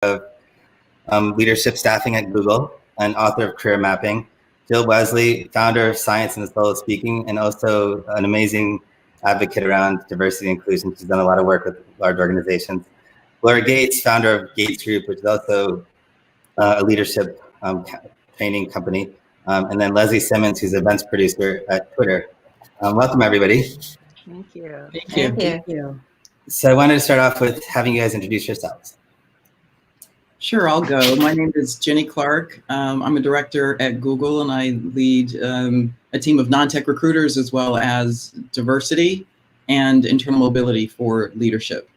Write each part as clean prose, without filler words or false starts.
of leadership staffing at Google and author of Career Mapping. Jill Wesley, founder of Science and the Soul of Speaking, and also an amazing advocate around diversity and inclusion. She's done a lot of work with large organizations. Laura Gates, founder of Gates Group, which is also a leadership training company. And then Leslie Simmons, who's an events producer at Twitter. Welcome, everybody. Thank you. Thank you. So I wanted to start off with having you guys introduce yourselves. Sure, I'll go. My name is Jenny Clark. I'm a director at Google, and I lead a team of non-tech recruiters as well as diversity and internal mobility for leadership.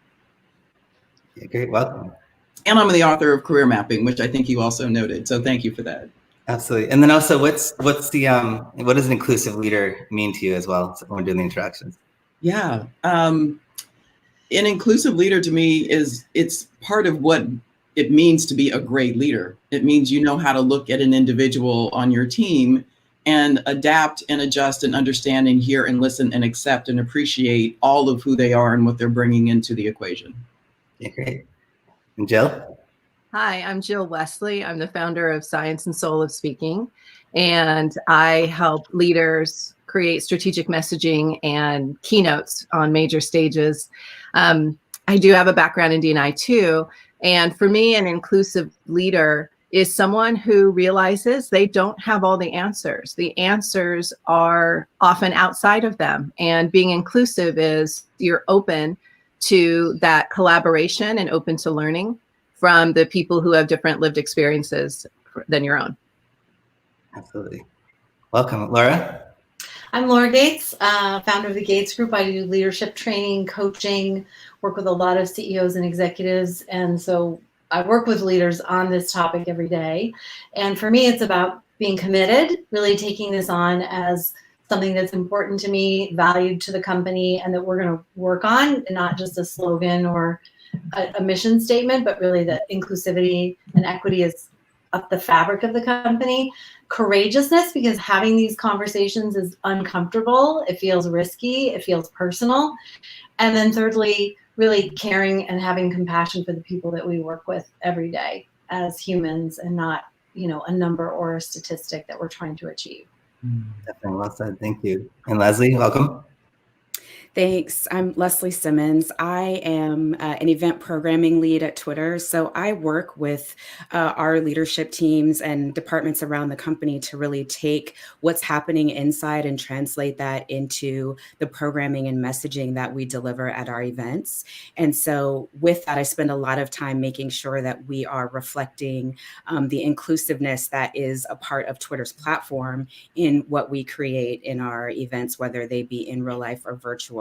Okay, great, welcome. And I'm the author of Career Mapping, which I think you also noted. So thank you for that. Absolutely. And then also, what does an inclusive leader mean to you as well? So when we're doing the introductions. Yeah, an inclusive leader to me it's part of what it means to be a great leader. It means you know how to look at an individual on your team and adapt and adjust and understand and hear and listen and accept and appreciate all of who they are and what they're bringing into the equation. Okay, great. And Jill? Hi, I'm Jill Wesley. I'm the founder of Science and Soul of Speaking, and I help leaders create strategic messaging and keynotes on major stages. I do have a background in D&I too, and for me, an inclusive leader is someone who realizes they don't have all the answers. The answers are often outside of them, and being inclusive is you're open to that collaboration and open to learning from the people who have different lived experiences than your own. Absolutely. Welcome, Laura. I'm Laura Gates, founder of the Gates Group. I do leadership training, coaching, work with a lot of CEOs and executives. And so I work with leaders on this topic every day. And for me, it's about being committed, really taking this on as something that's important to me, valued to the company, and that we're going to work on, and not just a slogan or a mission statement, but really that inclusivity and equity is up the fabric of the company. Courageousness, because having these conversations is uncomfortable. It feels risky. It feels personal. And then thirdly, really caring and having compassion for the people that we work with every day as humans, and not, a number or a statistic that we're trying to achieve. Definitely well said. Thank you. And Leslie, welcome. Thanks. I'm Leslie Simmons. I am an event programming lead at Twitter. So I work with our leadership teams and departments around the company to really take what's happening inside and translate that into the programming and messaging that we deliver at our events. And so with that, I spend a lot of time making sure that we are reflecting the inclusiveness that is a part of Twitter's platform in what we create in our events, whether they be in real life or virtual.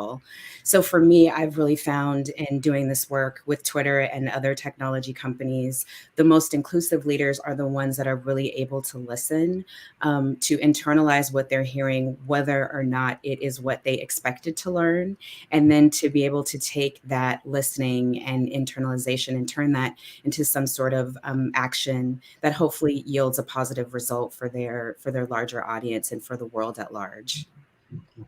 So for me, I've really found in doing this work with Twitter and other technology companies, the most inclusive leaders are the ones that are really able to listen, to internalize what they're hearing, whether or not it is what they expected to learn, and then to be able to take that listening and internalization and turn that into some sort of action that hopefully yields a positive result for their larger audience and for the world at large.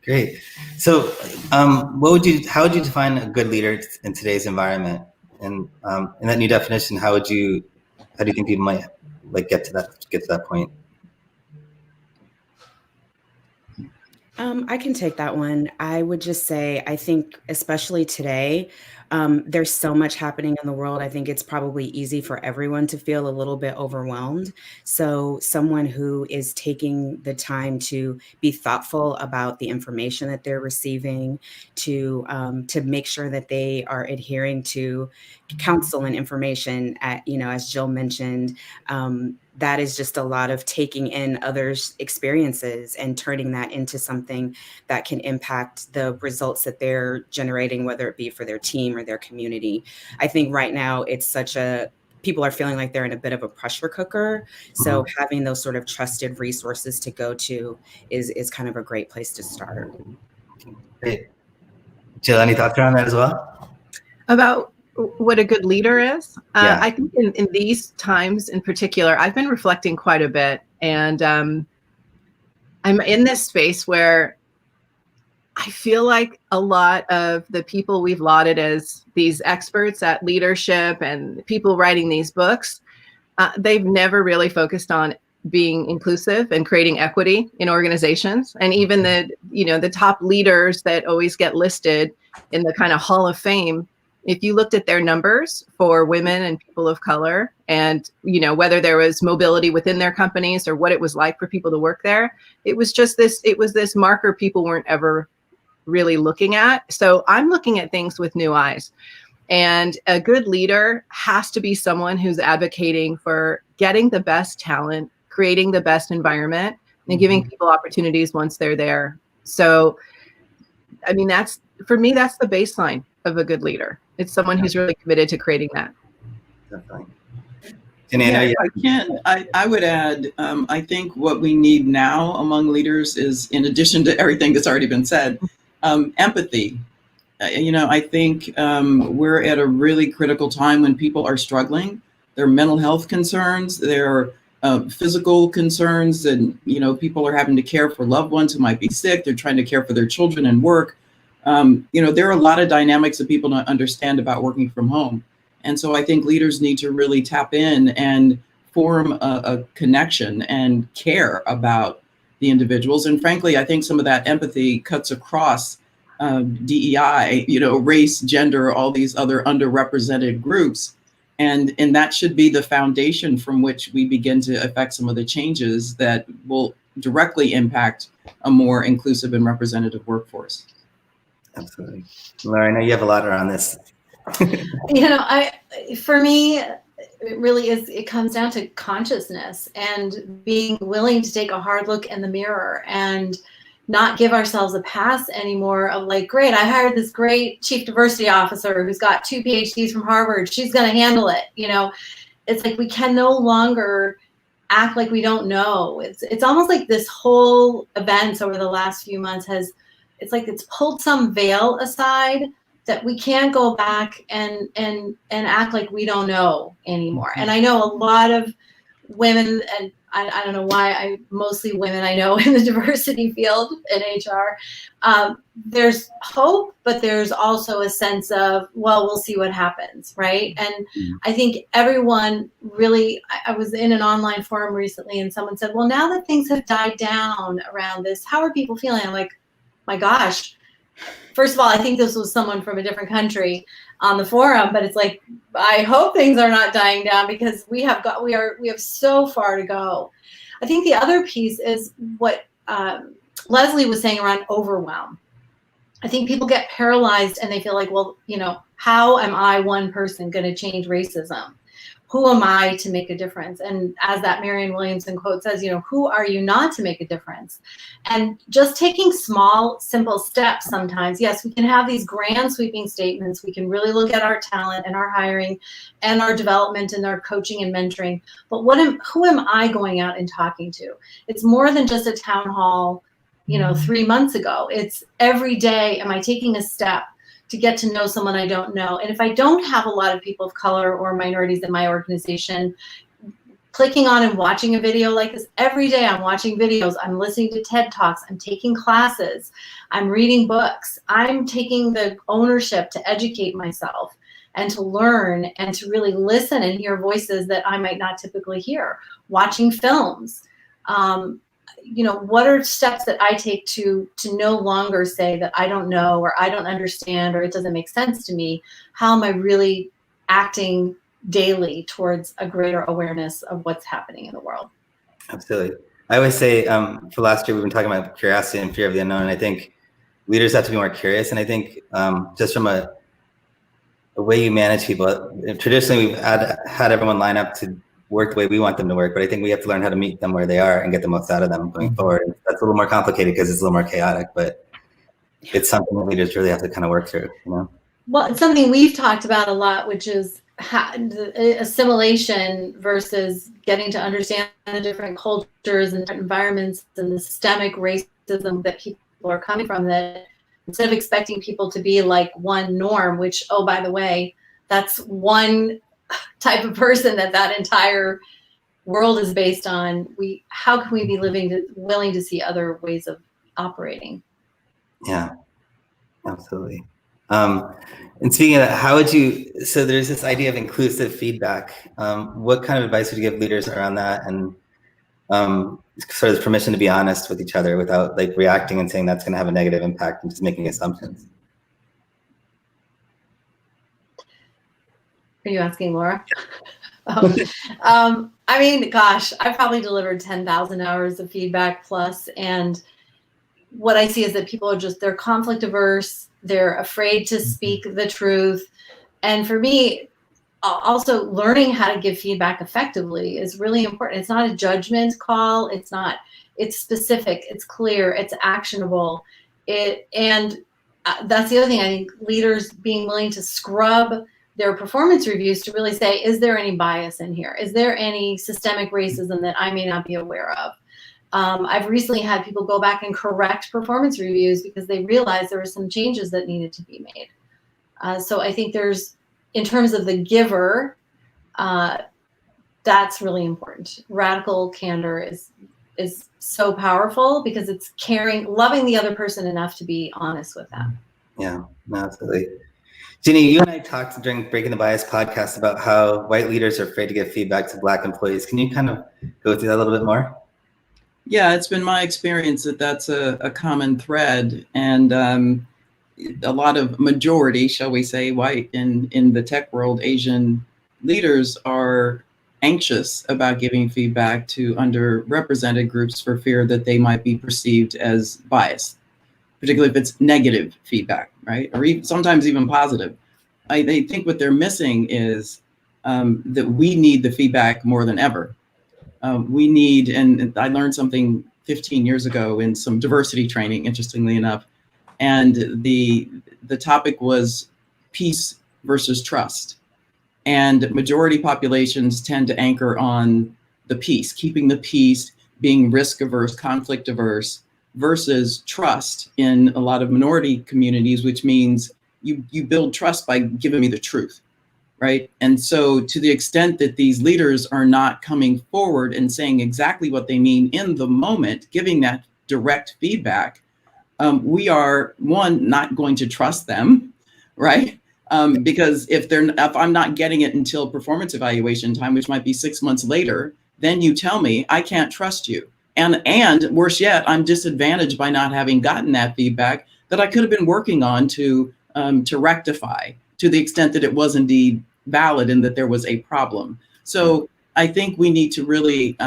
Great. So how would you define a good leader in today's environment? And in that new definition, how do you think people might get to that point? I can take that one. I would just say, I think especially today, there's so much happening in the world. I think it's probably easy for everyone to feel a little bit overwhelmed. So someone who is taking the time to be thoughtful about the information that they're receiving, to make sure that they are adhering to counsel and information, as Jill mentioned, that is just a lot of taking in others' experiences and turning that into something that can impact the results that they're generating, whether it be for their team or their community. I think right now it's people are feeling like they're in a bit of a pressure cooker. So having those sort of trusted resources to go to is kind of a great place to start. Great. Jill, any thoughts around that as well? About what a good leader is? Yeah. I think in these times in particular, I've been reflecting quite a bit, and I'm in this space where I feel like a lot of the people we've lauded as these experts at leadership and people writing these books, they've never really focused on being inclusive and creating equity in organizations. And even the top leaders that always get listed in the kind of Hall of Fame, if you looked at their numbers for women and people of color, and whether there was mobility within their companies or what it was like for people to work there, it was this marker people weren't ever really looking at. So I'm looking at things with new eyes. And a good leader has to be someone who's advocating for getting the best talent, creating the best environment, and giving people opportunities once they're there. So, I mean, for me, that's the baseline of a good leader. It's someone who's really committed to creating that. Definitely. I would add, I think what we need now among leaders is, in addition to everything that's already been said, empathy. I think we're at a really critical time when people are struggling. Their mental health concerns, their physical concerns, and people are having to care for loved ones who might be sick. They're trying to care for their children and work. There are a lot of dynamics that people don't understand about working from home. And so I think leaders need to really tap in and form a connection and care about the individuals. And frankly, I think some of that empathy cuts across DEI, race, gender, all these other underrepresented groups. And that should be the foundation from which we begin to affect some of the changes that will directly impact a more inclusive and representative workforce. Absolutely. Laura, I know you have a lot around this. For me, it really is, it comes down to consciousness and being willing to take a hard look in the mirror and not give ourselves a pass anymore of like, great, I hired this great chief diversity officer who's got 2 PhDs from Harvard. She's going to handle it. It's like we can no longer act like we don't know. It's almost like this whole event over the last few months it's pulled some veil aside that we can't go back and act like we don't know anymore. And I know a lot of women, and I don't know why, mostly women I know in the diversity field in HR, there's hope, but there's also a sense of, well, we'll see what happens, right? And I think everyone really, I was in an online forum recently and someone said, well, now that things have died down around this, how are people feeling? I'm like, my gosh. First of all, I think this was someone from a different country on the forum, but it's like, I hope things are not dying down because we have so far to go. I think the other piece is what Leslie was saying around overwhelm. I think people get paralyzed and they feel like, well, how am I, one person, going to change racism? Who am I to make a difference? And as that Marianne Williamson quote says, who are you not to make a difference? And just taking small, simple steps sometimes. Yes, we can have these grand sweeping statements. We can really look at our talent and our hiring and our development and our coaching and mentoring. But who am I going out and talking to? It's more than just a town hall, 3 months ago. It's every day, am I taking a step to get to know someone I don't know? And if I don't have a lot of people of color or minorities in my organization, clicking on and watching a video like this every day, I'm watching videos, I'm listening to TED Talks, I'm taking classes, I'm reading books, I'm taking the ownership to educate myself and to learn and to really listen and hear voices that I might not typically hear, watching films. What are steps that I take to no longer say that I don't know or I don't understand or it doesn't make sense to me? How am I really acting daily towards a greater awareness of what's happening in the world? Absolutely. I always say for last year, we've been talking about curiosity and fear of the unknown. And I think leaders have to be more curious. And I think just from a way you manage people, traditionally we've had everyone line up to work the way we want them to work, but I think we have to learn how to meet them where they are and get the most out of them going forward. That's a little more complicated because it's a little more chaotic, but it's something that leaders really have to kind of work through, Well, it's something we've talked about a lot, which is assimilation versus getting to understand the different cultures and different environments and the systemic racism that people are coming from, that instead of expecting people to be like one norm, which, oh, by the way, that's one type of person that entire world is based on. How can we be willing to see other ways of operating? Yeah, Absolutely. And speaking of that, how would you, so there's this idea of inclusive feedback. What kind of advice would you give leaders around that? And sort of permission to be honest with each other without like reacting and saying that's going to have a negative impact and just making assumptions. Are you asking Laura? I mean, gosh, I probably delivered 10,000 hours of feedback plus, and what I see is that people are they're conflict averse. They're afraid to speak the truth. And for me, also learning how to give feedback effectively is really important. It's not a judgment call. It's specific, it's clear, it's actionable. And that's the other thing. I think leaders being willing to scrub their performance reviews to really say, is there any bias in here? Is there any systemic racism that I may not be aware of? I've recently had people go back and correct performance reviews because they realized there were some changes that needed to be made. So I think in terms of the giver, that's really important. Radical candor is so powerful because it's loving the other person enough to be honest with them. Yeah, absolutely. Ginny, you and I talked during Breaking the Bias podcast about how white leaders are afraid to give feedback to Black employees. Can you kind of go through that a little bit more? Yeah, it's been my experience that that's a common thread, and a lot of majority, shall we say, white in the tech world, Asian leaders are anxious about giving feedback to underrepresented groups for fear that they might be perceived as biased, particularly if it's negative feedback, right? Or sometimes even positive. They think what they're missing is that we need the feedback more than ever. We need, and I learned something 15 years ago in some diversity training, interestingly enough, and the topic was peace versus trust. And majority populations tend to anchor on the peace, keeping the peace, being risk averse, conflict averse, versus trust in a lot of minority communities, which means you build trust by giving me the truth. Right. And so to the extent that these leaders are not coming forward and saying exactly what they mean in the moment, giving that direct feedback, we are, one, not going to trust them. Right. Because if I'm not getting it until performance evaluation time, which might be 6 months later, then you tell me I can't trust you. And worse yet, I'm disadvantaged by not having gotten that feedback that I could have been working on to rectify, to the extent that it was indeed valid and that there was a problem. So I think we need to really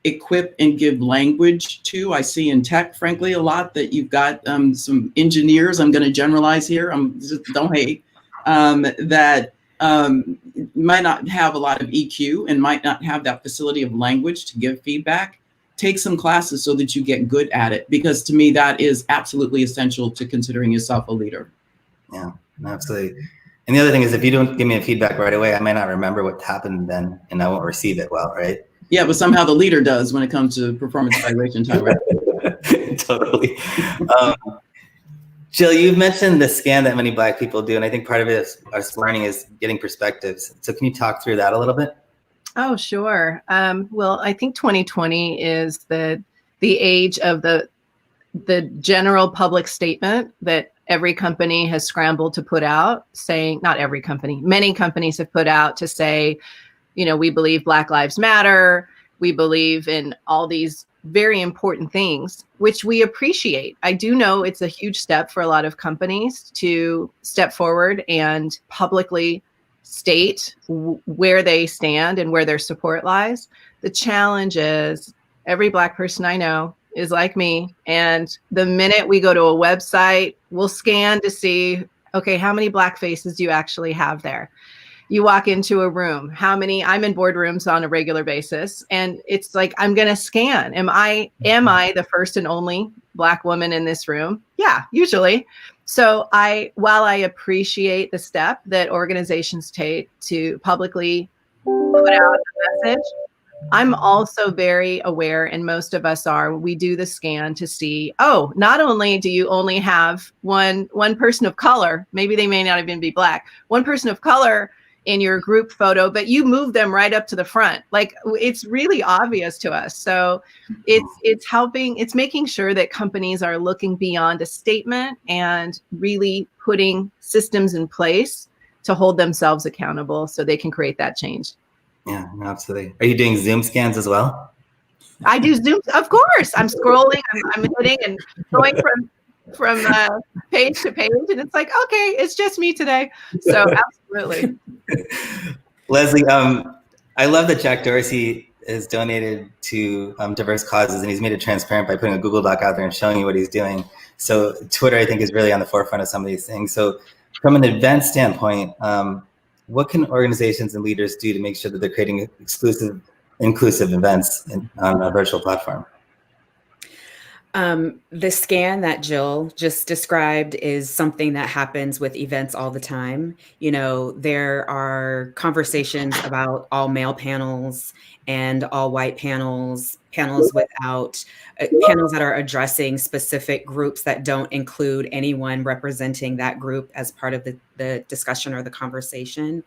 equip and give language to. I see in tech, frankly, a lot that you've got some engineers, I'm going to generalize here, don't hate, that might not have a lot of EQ and might not have that facility of language to give feedback. Take some classes so that you get good at it, because to me, that is absolutely essential to considering yourself a leader. Yeah, absolutely. And the other thing is, if you don't give me a feedback right away, I might not remember what happened then, and I won't receive it well, right? Yeah, but somehow the leader does when it comes to performance evaluation time, right? Totally. Jill, you've mentioned the scan that many Black people do, and I think part of it is us learning is getting perspectives. So can you talk through that a little bit? Oh, sure. Well, I think 2020 is the age of the general public statement that every company has scrambled to put out, saying, not every company, many companies have put out to say, we believe Black Lives Matter. We believe in all these very important things, which we appreciate. I do know it's a huge step for a lot of companies to step forward and publicly state where they stand and where their support lies. The challenge is every Black person I know is like me. And the minute we go to a website, we'll scan to see, okay, how many Black faces do you actually have there? You walk into a room, I'm in boardrooms on a regular basis. And it's like, I'm going to scan. Am I the first and only Black woman in this room? Yeah, usually. So while I appreciate the step that organizations take to publicly put out a message, I'm also very aware, and most of us are, we do the scan to see, not only do you only have one person of color, maybe they may not even be Black, one person of color in your group photo, but you move them right up to the front. Like, it's really obvious to us. So it's helping, it's making sure that companies are looking beyond a statement and really putting systems in place to hold themselves accountable so they can create that change. Yeah, no, absolutely. Are you doing Zoom scans as well? I do Zoom, of course. I'm scrolling, I'm hitting and going from page to page, and it's like, okay, it's just me today. So absolutely. Leslie, I love that Jack Dorsey has donated to diverse causes, and he's made it transparent by putting a Google Doc out there and showing you what he's doing. So Twitter, I think, is really on the forefront of some of these things. So from an event standpoint, what can organizations and leaders do to make sure that they're creating inclusive events on a virtual platform? The scan that Jill just described is something that happens with events all the time. You know, there are conversations about all male panels and all white panels, panels without panels that are addressing specific groups that don't include anyone representing that group as part of the discussion or the conversation.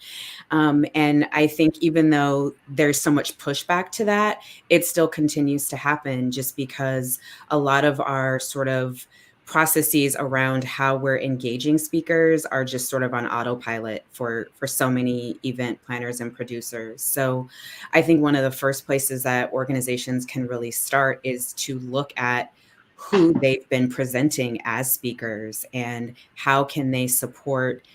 And I think even though there's so much pushback to that, it still continues to happen just because a lot of our sort of processes around how we're engaging speakers are just sort of on autopilot for so many event planners and producers. So I think one of the first places that organizations can really start is to look at who they've been presenting as speakers and how can they support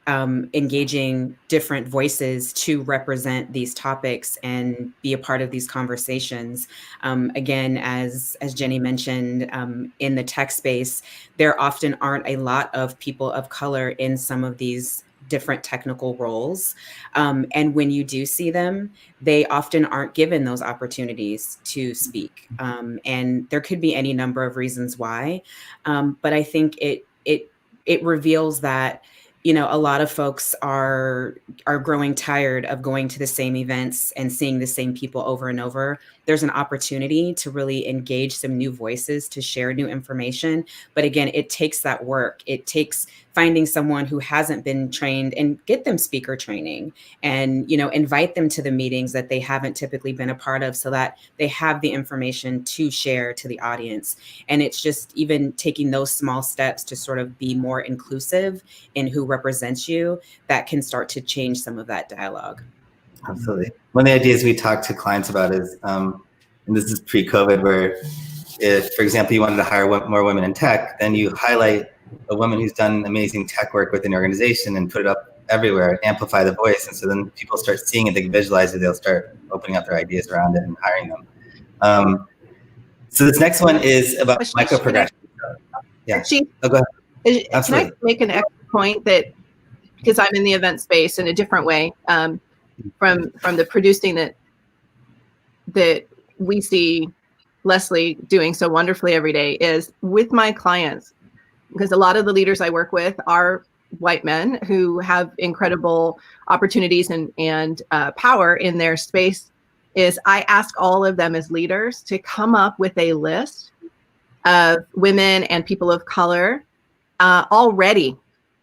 engaging different voices to represent these topics and be a part of these conversations. Again, as Jenny mentioned, in the tech space, there often aren't a lot of people of color in some of these different technical roles. And when you do see them, they often aren't given those opportunities to speak. And there could be any number of reasons why. But I think it reveals that, you know, a lot of folks are growing tired of going to the same events and seeing the same people over and over. There's an opportunity to really engage some new voices, to share new information. But again, it takes that work. It takes finding someone who hasn't been trained and get them speaker training and, you know, invite them to the meetings that they haven't typically been a part of so that they have the information to share to the audience. And it's just even taking those small steps to sort of be more inclusive in who represents you that can start to change some of that dialogue. Absolutely. One of the ideas we talk to clients about is, and this is pre-COVID, where if, for example, you wanted to hire more women in tech, then you highlight a woman who's done amazing tech work within an organization and put it up everywhere, amplify the voice. And so then people start seeing it, they can visualize it, they'll start opening up their ideas around it and hiring them. So this next one is about micro-progression. Yeah, go ahead. Absolutely. Can I make an extra point that, because I'm in the event space in a different way, from the producing that we see Leslie doing so wonderfully every day, is with my clients, because a lot of the leaders I work with are white men who have incredible opportunities and power in their space, is I ask all of them as leaders to come up with a list of women and people of color all ready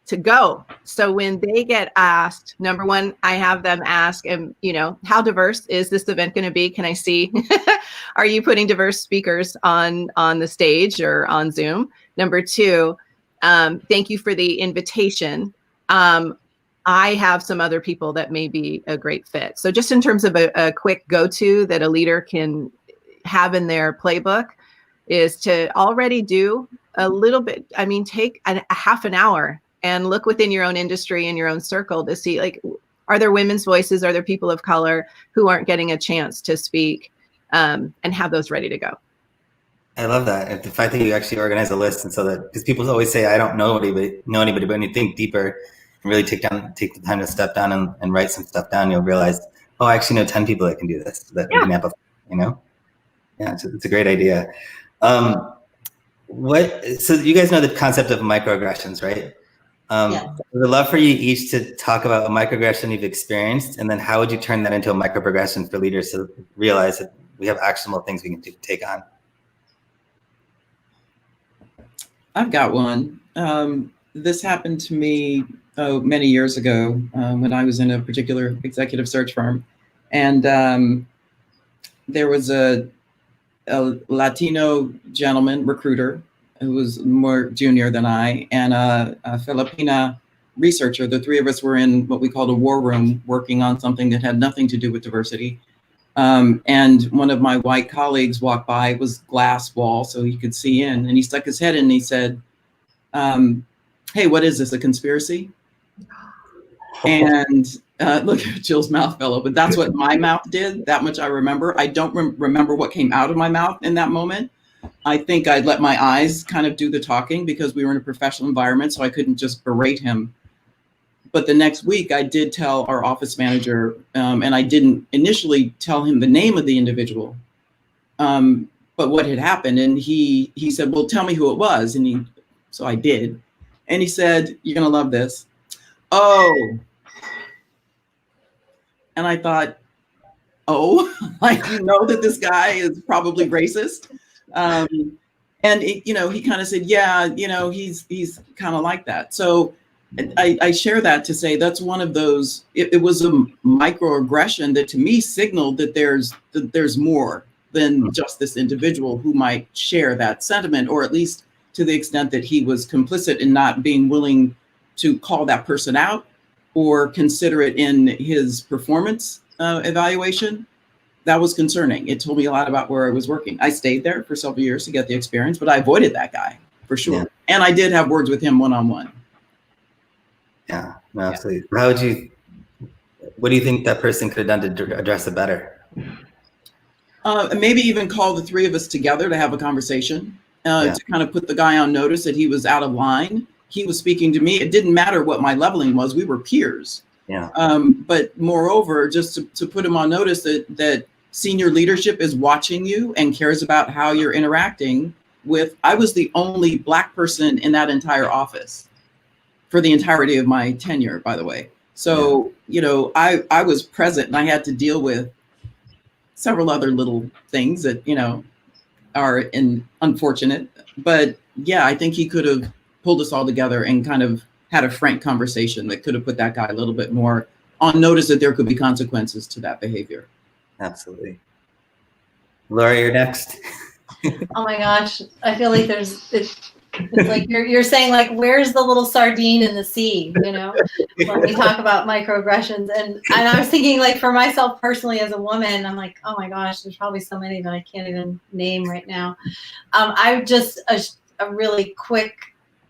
to go. So when they get asked, number one, I have them ask, you know, how diverse is this event going to be? Can I see, are you putting diverse speakers on the stage or on Zoom? Number two, thank you for the invitation. I have some other people that may be a great fit. So just in terms of a quick go-to that a leader can have in their playbook is to already do a little bit, I mean, take a half an hour and look within your own industry and your own circle to see, like, are there women's voices? Are there people of color who aren't getting a chance to speak, and have those ready to go? I love that. And the fact that you actually organize a list, and so that, because people always say, I don't know anybody, but when you think deeper and really take the time to step down and write some stuff down, you'll realize, oh, I actually know 10 people that can do this, that can amplify, you know? Yeah, it's a great idea. So you guys know the concept of microaggressions, right? Yes. I would love for you each to talk about a microaggression you've experienced, and then how would you turn that into a microprogression for leaders to realize that we have actionable things we can take on? I've got one. This happened to me many years ago when I was in a particular executive search firm. And there was a Latino gentleman recruiter who was more junior than I, and a Filipina researcher. The three of us were in what we called a war room, working on something that had nothing to do with diversity. And one of my white colleagues walked by. It was glass wall, so he could see in, and he stuck his head in and he said, hey, what is this, a conspiracy? And look, Jill's mouth fell open. That's what my mouth did. That much I remember. I don't remember what came out of my mouth in that moment. I think I'd let my eyes kind of do the talking because we were in a professional environment, so I couldn't just berate him. But the next week, I did tell our office manager, and I didn't initially tell him the name of the individual, but what had happened. And he said, well, tell me who it was. And so I did. And he said, you're going to love this. Oh. And I thought, oh, like, you know that this guy is probably racist. And he kind of said, yeah, he's kind of like that. So I share that to say that's one of those, it was a microaggression that to me signaled that there's more than just this individual who might share that sentiment, or at least to the extent that he was complicit in not being willing to call that person out or consider it in his performance evaluation. That was concerning. It told me a lot about where I was working. I stayed there for several years to get the experience, but I avoided that guy for sure. Yeah. And I did have words with him one-on-one. Yeah, no, absolutely. What do you think that person could have done to address it better? Maybe even call the three of us together to have a conversation, to kind of put the guy on notice that he was out of line. He was speaking to me. It didn't matter what my leveling was. We were peers. Yeah. But moreover, just to put him on notice that senior leadership is watching you and cares about how you're interacting with. I was the only Black person in that entire office for the entirety of my tenure, by the way. So, I was present and I had to deal with several other little things that, are unfortunate. But yeah, I think he could have pulled us all together and kind of had a frank conversation that could have put that guy a little bit more on notice that there could be consequences to that behavior. Absolutely. Laura, you're next. Oh my gosh. I feel like it's like you're saying, like, where's the little sardine in the sea, when we talk about microaggressions. And I was thinking, like, for myself personally as a woman, I'm like, oh my gosh, there's probably so many that I can't even name right now. I just, a really quick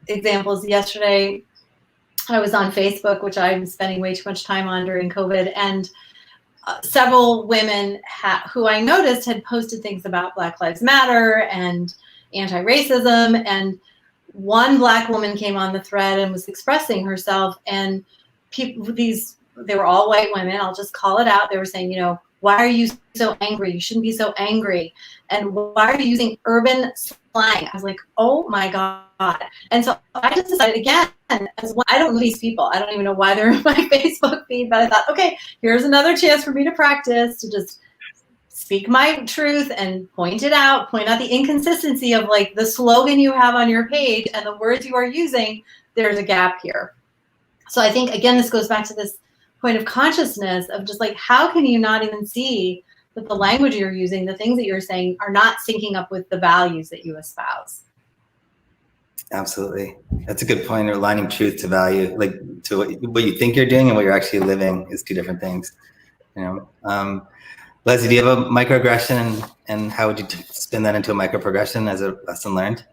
example is yesterday, I was on Facebook, which I'm spending way too much time on during COVID, and several women who I noticed had posted things about Black Lives Matter and anti-racism, and one Black woman came on the thread and was expressing herself, and they were all white women. I'll just call it out. They were saying, why are you so angry? You shouldn't be so angry. And why are you using urban slang? I was like, oh my God. And so I just decided again, I don't know these people. I don't even know why they're in my Facebook feed, but I thought, okay, here's another chance for me to practice, to just speak my truth and point out the inconsistency of, like, the slogan you have on your page and the words you are using. There's a gap here. So I think, again, this goes back to this point of consciousness of just, like, how can you not even see that the language you're using, the things that you're saying, are not syncing up with the values that you espouse? Absolutely. That's a good point. Aligning truth to value, like to what you think you're doing and what you're actually living, is two different things. Leslie, do you have a microaggression, and how would you spin that into a microprogression as a lesson learned?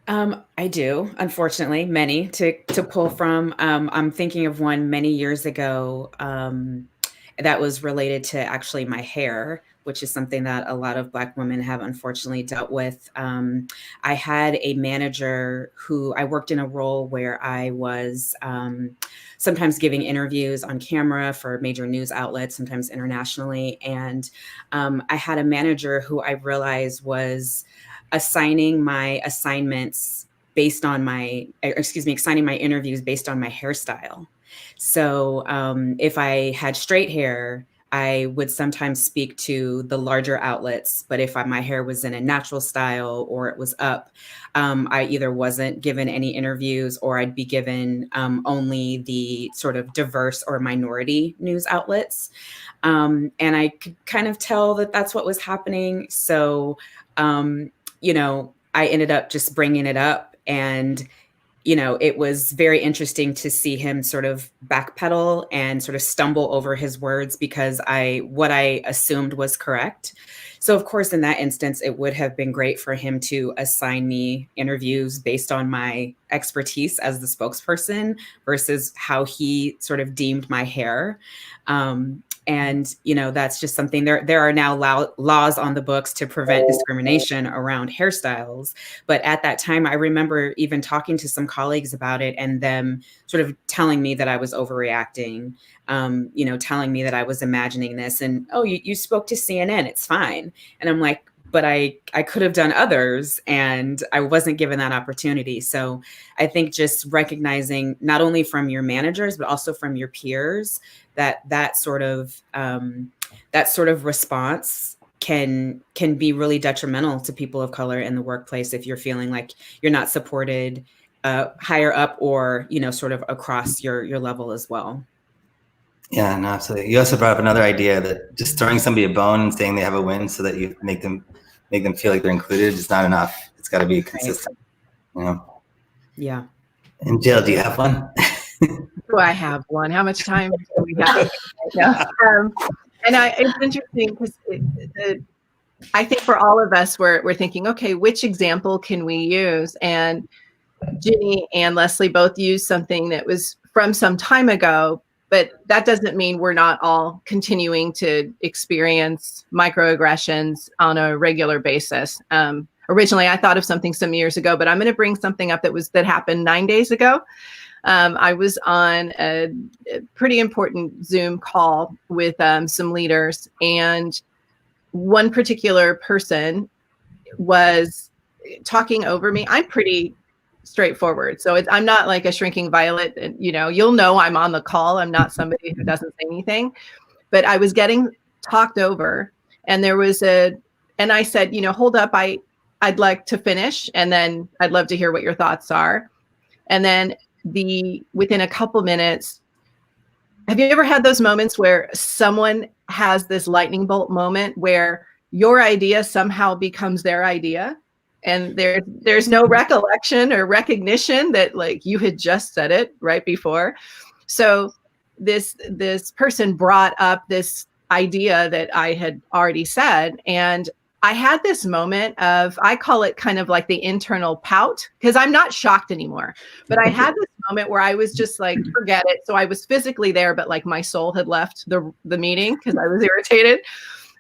I do, unfortunately, many to pull from. I'm thinking of one many years ago that was related to actually my hair, which is something that a lot of Black women have unfortunately dealt with. I had a manager who I worked in a role where I was sometimes giving interviews on camera for major news outlets, sometimes internationally. And I had a manager who I realized was assigning my assignments based on assigning my interviews based on my hairstyle. So if I had straight hair, I would sometimes speak to the larger outlets, but if my hair was in a natural style or it was up, I either wasn't given any interviews or I'd be given only the sort of diverse or minority news outlets. And I could kind of tell that that's what was happening. So, you know, I ended up just bringing it up, and you know, it was very interesting to see him sort of backpedal and sort of stumble over his words because what I assumed was correct. So of course, in that instance, it would have been great for him to assign me interviews based on my expertise as the spokesperson versus how he sort of deemed my hair. And, you know, that's just something there are now laws on the books to prevent discrimination around hairstyles. But at that time, I remember even talking to some colleagues about it and them sort of telling me that I was overreacting, you know, telling me that I was imagining this and, oh, you spoke to CNN, it's fine. And I'm like, but I could have done others and I wasn't given that opportunity. So I think just recognizing not only from your managers, but also from your peers that sort of response can be really detrimental to people of color in the workplace if you're feeling like you're not supported higher up or, you know, sort of across your level as well. Yeah, no, absolutely. You also brought up another idea that just throwing somebody a bone and saying they have a win so that you make them feel like they're included is not enough. It's got to be consistent, you know? Yeah. And Jill, do you have one? Do I have one? How much time do we have? And it's interesting because I think for all of us, we're thinking, okay, which example can we use? And Ginny and Leslie both used something that was from some time ago, but that doesn't mean we're not all continuing to experience microaggressions on a regular basis. Originally, I thought of something some years ago, but I'm going to bring something up that happened 9 days ago. I was on a pretty important Zoom call with some leaders, and one particular person was talking over me. I'm pretty straightforward, so I'm not like a shrinking violet. And, you know, you'll know I'm on the call. I'm not somebody who doesn't say anything, but I was getting talked over, and there was and I said, you know, hold up, I'd like to finish, and then I'd love to hear what your thoughts are, and then within a couple minutes, have you ever had those moments where someone has this lightning bolt moment where your idea somehow becomes their idea and there's no recollection or recognition that like you had just said it right before? So this person brought up this idea that I had already said, and I had this moment of, I call it kind of like the internal pout, because I'm not shocked anymore. But I had this moment where I was just like, forget it. So I was physically there, but like my soul had left the meeting because I was irritated.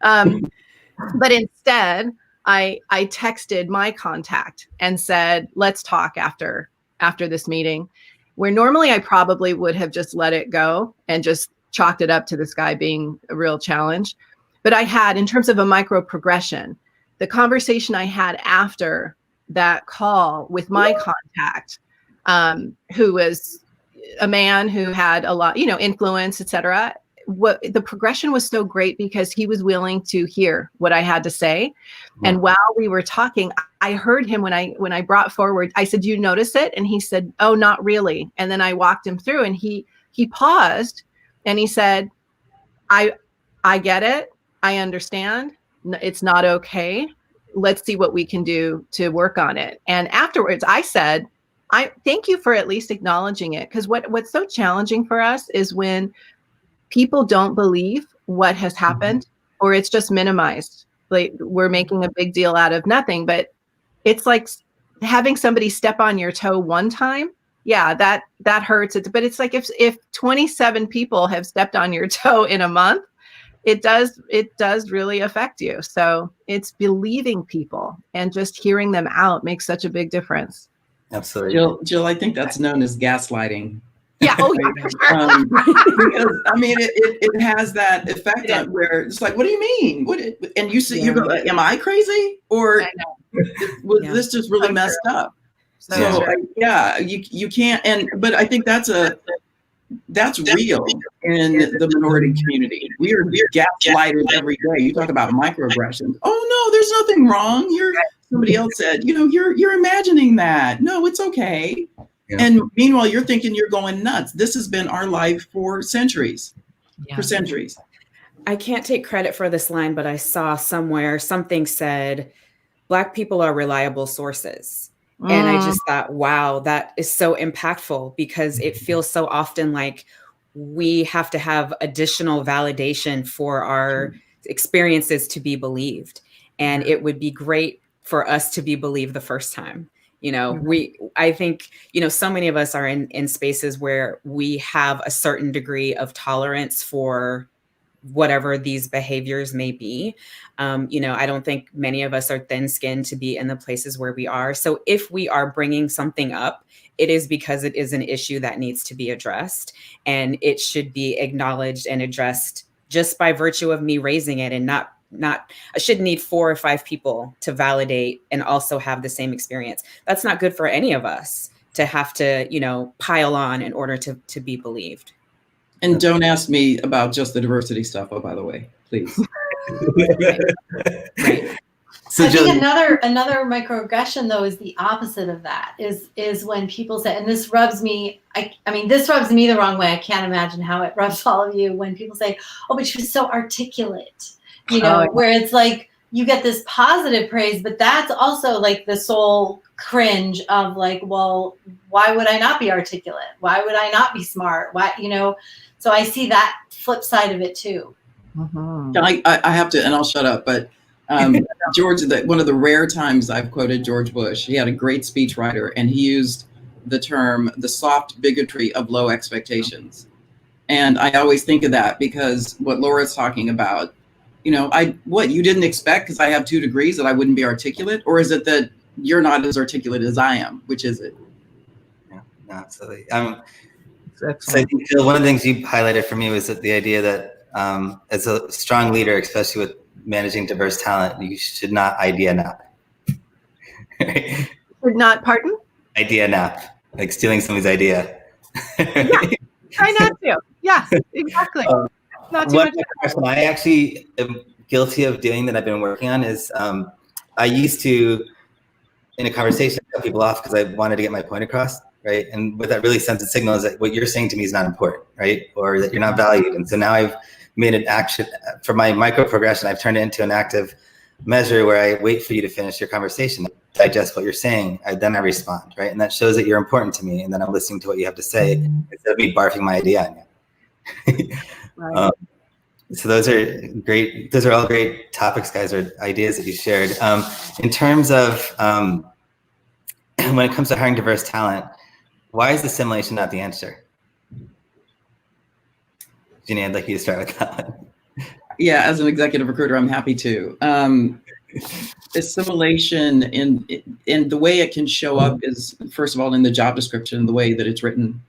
But instead, I texted my contact and said, let's talk after this meeting, where normally I probably would have just let it go and just chalked it up to this guy being a real challenge. But I had, in terms of a micro progression, the conversation I had after that call with my contact, who was a man who had a lot, you know, influence, et cetera. The progression was so great because he was willing to hear what I had to say. Yeah. And while we were talking, I heard him when I brought forward, I said, "You notice it?" And he said, "Oh, not really." And then I walked him through, and he paused and he said, I get it. I understand. It's not okay. Let's see what we can do to work on it. And afterwards, I said, I thank you for at least acknowledging it. Because what's so challenging for us is when people don't believe what has happened, or it's just minimized. Like we're making a big deal out of nothing. But it's like having somebody step on your toe one time. Yeah, that hurts. But it's like if 27 people have stepped on your toe in a month, it does really affect you. So it's believing people and just hearing them out makes such a big difference. Absolutely. Jill, I think that's known as gaslighting. Yeah. Oh, yeah. Because I mean, it has that effect on where it's like, what do you mean? And you say, you go, am I crazy? Or was this just really messed up? So you can't. But I think that's that's real in the minority community. We are gaslighted every day. You talk about microaggressions. Oh no, there's nothing wrong. Somebody else said, you're imagining that. No, it's okay. Yeah. And meanwhile, you're thinking you're going nuts. This has been our life for centuries. Yeah. For centuries. I can't take credit for this line, but I saw somewhere something said, Black people are reliable sources. And I just thought, wow, that is so impactful, because it feels so often like we have to have additional validation for our experiences to be believed. And it would be great for us to be believed the first time. I think, so many of us are in spaces where we have a certain degree of tolerance for whatever these behaviors may be. I don't think many of us are thin-skinned to be in the places where we are. So if we are bringing something up, it is because it is an issue that needs to be addressed, and it should be acknowledged and addressed just by virtue of me raising it, and not I shouldn't need 4 or 5 people to validate and also have the same experience. That's not good for any of us to have to, pile on in order to be believed. And don't ask me about just the diversity stuff. Oh, by the way, please. Right. So I think another microaggression, though, is the opposite of that. Is when people say, and this rubs me. This rubs me the wrong way. I can't imagine how it rubs all of you when people say, "Oh, but she was so articulate," where it's like you get this positive praise, but that's also like the soul cringe of like, well, why would I not be articulate? Why would I not be smart? Why, So I see that flip side of it too. Mm-hmm. I have to, and I'll shut up. But George, one of the rare times I've quoted George Bush, he had a great speech writer, and he used the term "the soft bigotry of low expectations." And I always think of that, because what Laura's talking about, you didn't expect because I have 2 degrees that I wouldn't be articulate, or is it that you're not as articulate as I am? Which is it? Yeah, no, absolutely. So I think, Jill, one of the things you highlighted for me was that the idea that as a strong leader, especially with managing diverse talent, you should not idea nap. Should not, pardon? Idea nap, like stealing somebody's idea. Yeah, try not to. Yeah, exactly. Not too much. Question I actually am guilty of doing that I've been working on is I used to, in a conversation, cut people off because I wanted to get my point across. Right. And what that really sends a signal is that what you're saying to me is not important, right? Or that you're not valued. And so now I've made an action for my micro progression. I've turned it into an active measure where I wait for you to finish your conversation, digest what you're saying. Then I respond. Right. And that shows that you're important to me. And then I'm listening to what you have to say instead of me barfing my idea on you. Right. So those are great. Those are all great topics, guys, or ideas that you shared. In terms of when it comes to hiring diverse talent, why is assimilation not the answer? Jeannie, I'd like you to start with that one. Yeah, as an executive recruiter, I'm happy to. Assimilation in the way it can show up is, first of all, in the job description, the way that it's written.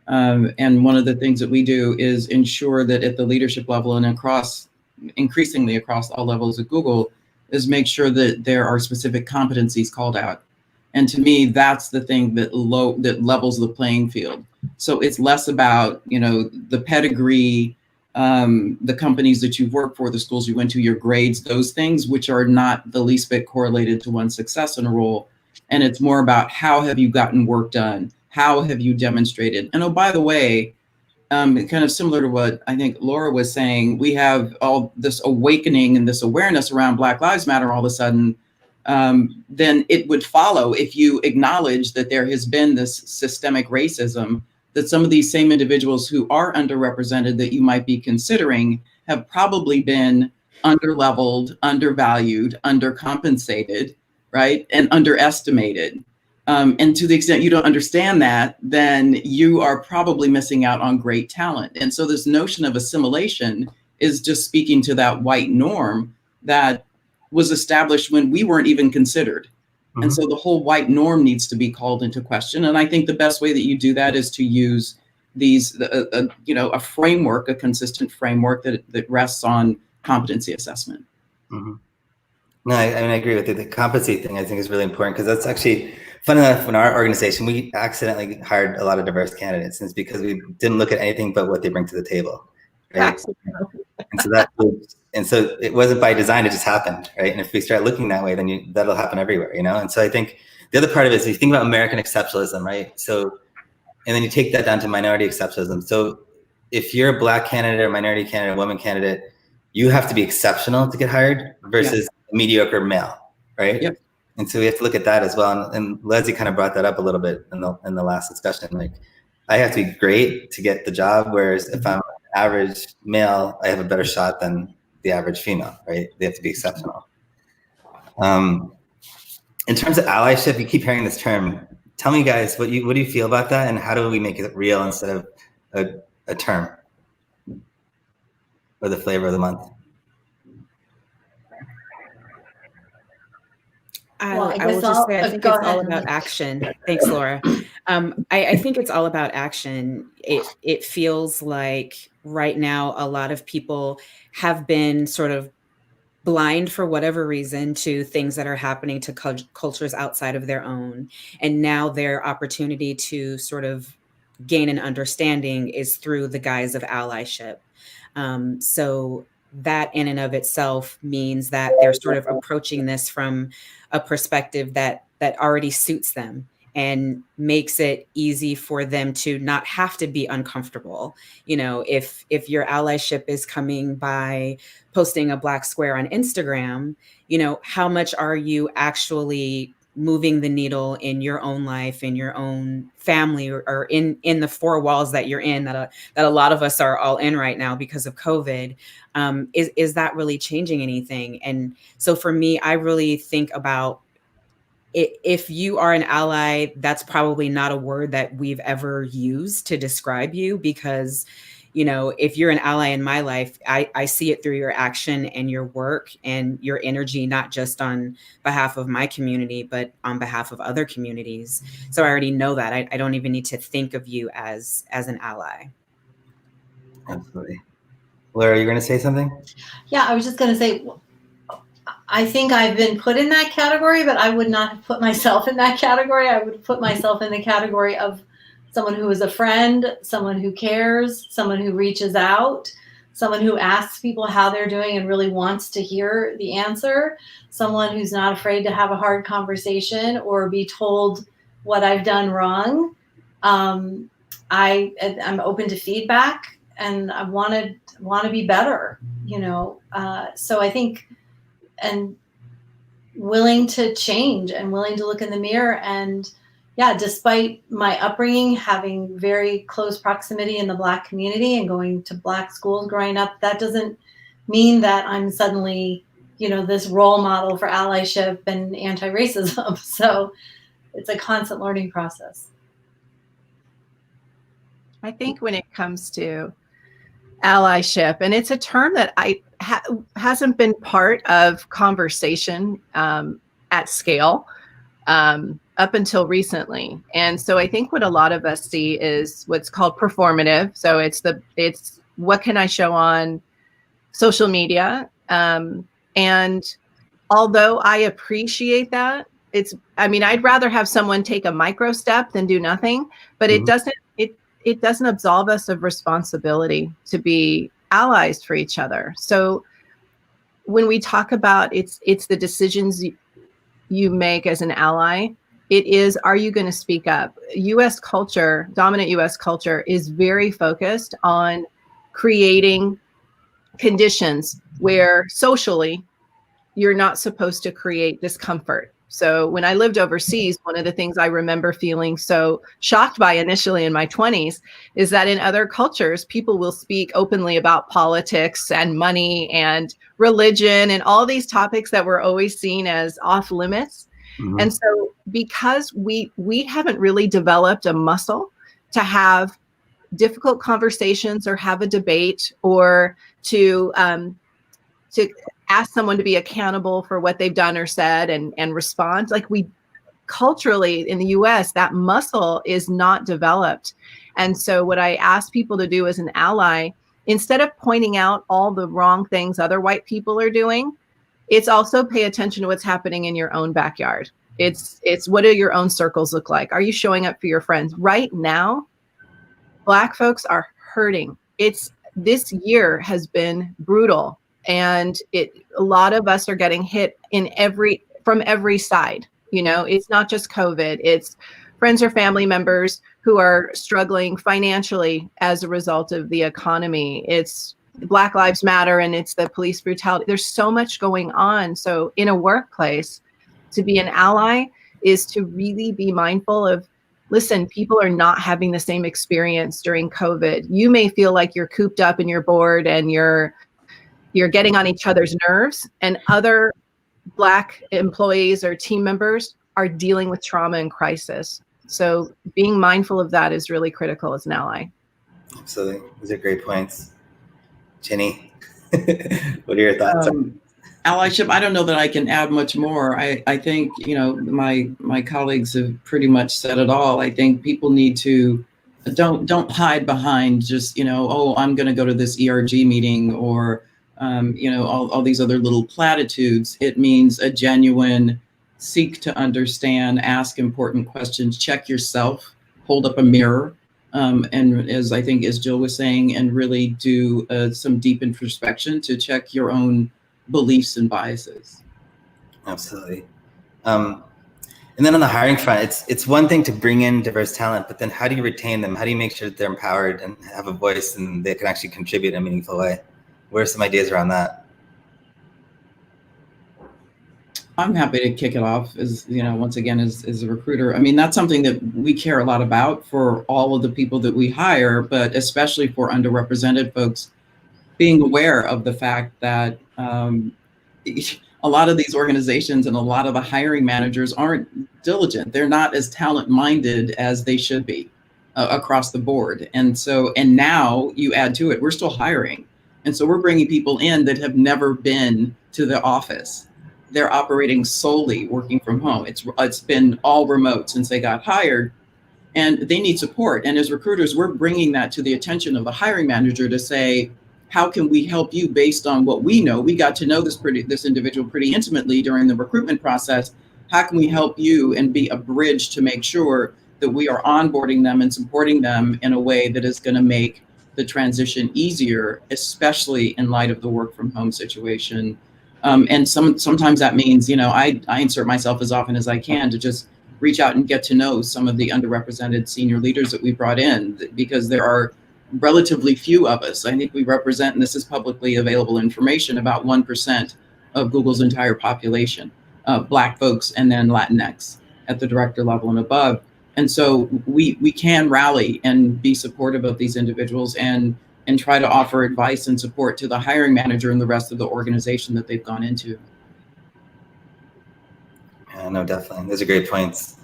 And one of the things that we do is ensure that at the leadership level and increasingly across all levels of Google, is make sure that there are specific competencies called out. And to me, that's the thing that levels the playing field. So it's less about, the pedigree, the companies that you've worked for, the schools you went to, your grades, those things, which are not the least bit correlated to one's success in a role. And it's more about how have you gotten work done? How have you demonstrated? And oh, by the way, kind of similar to what I think Laura was saying, we have all this awakening and this awareness around Black Lives Matter all of a sudden. Then it would follow, if you acknowledge that there has been this systemic racism, that some of these same individuals who are underrepresented that you might be considering have probably been underleveled, undervalued, undercompensated, right? And underestimated. And to the extent you don't understand that, then you are probably missing out on great talent. And so this notion of assimilation is just speaking to that white norm that was established when we weren't even considered. Mm-hmm. And so the whole white norm needs to be called into question. And I think the best way that you do that is to use a framework, a consistent framework that rests on competency assessment. Mm-hmm. No, I agree with you. The competency thing I think is really important, because that's actually fun enough, in our organization, we accidentally hired a lot of diverse candidates, and it's because we didn't look at anything but what they bring to the table, right? And so it wasn't by design; it just happened, right? And if we start looking that way, then that'll happen everywhere, you know. And so I think the other part of it is you think about American exceptionalism, right? So, and then you take that down to minority exceptionalism. So, if you're a Black candidate, or minority candidate, woman candidate, you have to be exceptional to get hired versus a mediocre male, right? Yep. And so we have to look at that as well. And Leslie kind of brought that up a little bit in the last discussion. Like, I have to be great to get the job, whereas if I'm an average male, I have a better shot than the average female, right? They have to be exceptional. In terms of allyship, you keep hearing this term. Tell me, guys, what do you feel about that, and how do we make it real instead of a term or the flavor of the month? I will just say, I think it's all about action. Thanks, Laura. I think it's all about action. It feels like right now a lot of people have been sort of blind for whatever reason to things that are happening to cultures outside of their own. And now their opportunity to sort of gain an understanding is through the guise of allyship. So that in and of itself means that they're sort of approaching this from a perspective that already suits them and makes it easy for them to not have to be uncomfortable. You know, if your allyship is coming by posting a Black square on Instagram, you know, how much are you actually moving the needle in your own life, in your own family, or in the four walls that you're in, that a lot of us are all in right now because of COVID? Is that really changing anything? And so for me, I really think about it. If you are an ally, that's probably not a word that we've ever used to describe you, because, you know, if you're an ally in my life, I see it through your action and your work and your energy, not just on behalf of my community, but on behalf of other communities. So I already know that. I don't even need to think of you as an ally. Absolutely. Laura, you're going to say something? Yeah, I was just going to say, I think I've been put in that category, but I would not have put myself in that category. I would put myself in the category of someone who is a friend, someone who cares, someone who reaches out, someone who asks people how they're doing and really wants to hear the answer, someone who's not afraid to have a hard conversation or be told what I've done wrong. I'm open to feedback, and I want to be better, you know. So I think, and willing to change and willing to look in the mirror. And yeah, despite my upbringing, having very close proximity in the Black community and going to Black schools growing up, that doesn't mean that I'm suddenly, you know, this role model for allyship and anti-racism. So it's a constant learning process. I think when it comes to allyship, and it's a term that hasn't been part of conversation at scale up until recently. And so I think what a lot of us see is what's called performative. So it's what can I show on social media? And although I appreciate that, I'd rather have someone take a micro step than do nothing, but it doesn't absolve us of responsibility to be allies for each other. So when we talk about it's the decisions you make as an ally, it is, are you going to speak up? Dominant US culture is very focused on creating conditions where socially you're not supposed to create discomfort. So when I lived overseas, one of the things I remember feeling so shocked by initially in my 20s is that in other cultures, people will speak openly about politics and money and religion and all these topics that were always seen as off limits. Mm-hmm. And so because we haven't really developed a muscle to have difficult conversations or have a debate or to ask someone to be accountable for what they've done or said and respond. Like, we culturally in the US, that muscle is not developed. And so what I ask people to do as an ally, instead of pointing out all the wrong things other white people are doing, it's also pay attention to what's happening in your own backyard. It's what do your own circles look like? Are you showing up for your friends? Right now, Black folks are hurting. This year has been brutal, and a lot of us are getting hit from every side. You know, it's not just COVID, it's friends or family members who are struggling financially as a result of the economy. It's Black Lives Matter, and it's the police brutality. There's so much going on. So in a workplace, to be an ally is to really be mindful of, listen, people are not having the same experience during COVID. You may feel like you're cooped up and you're bored and you're getting on each other's nerves, and other Black employees or team members are dealing with trauma and crisis. So being mindful of that is really critical as an ally. Absolutely. These are great points. Jenny, what are your thoughts? Allyship, I don't know that I can add much more. I think, you know, my colleagues have pretty much said it all. I think people need to don't hide behind just, you know, oh, I'm going to go to this ERG meeting, or, you know, all these other little platitudes. It means a genuine seek to understand, ask important questions, check yourself, hold up a mirror. And as I think, as Jill was saying, and really do some deep introspection to check your own beliefs and biases. Absolutely. And then on the hiring front, it's one thing to bring in diverse talent, but then how do you retain them? How do you make sure that they're empowered and have a voice and they can actually contribute in a meaningful way? What are some ideas around that? I'm happy to kick it off, as you know, once again, as a recruiter. I mean, that's something that we care a lot about for all of the people that we hire, but especially for underrepresented folks, being aware of the fact that a lot of these organizations and a lot of the hiring managers aren't diligent. They're not as talent minded as they should be across the board. And now you add to it, we're still hiring. And so we're bringing people in that have never been to the office. They're operating solely working from home. It's been all remote since they got hired, and they need support. And as recruiters, we're bringing that to the attention of the hiring manager to say, how can we help you based on what we know? We got to know this individual pretty intimately during the recruitment process. How can we help you and be a bridge to make sure that we are onboarding them and supporting them in a way that is going to make the transition easier, especially in light of the work from home situation? And sometimes that means, you know, I insert myself as often as I can to just reach out and get to know some of the underrepresented senior leaders that we brought in, because there are relatively few of us. I think we represent, and this is publicly available information, about 1% of Google's entire population, Black folks, and then Latinx at the director level and above. And so we can rally and be supportive of these individuals and try to offer advice and support to the hiring manager and the rest of the organization that they've gone into. Yeah, no, definitely. Those are great points.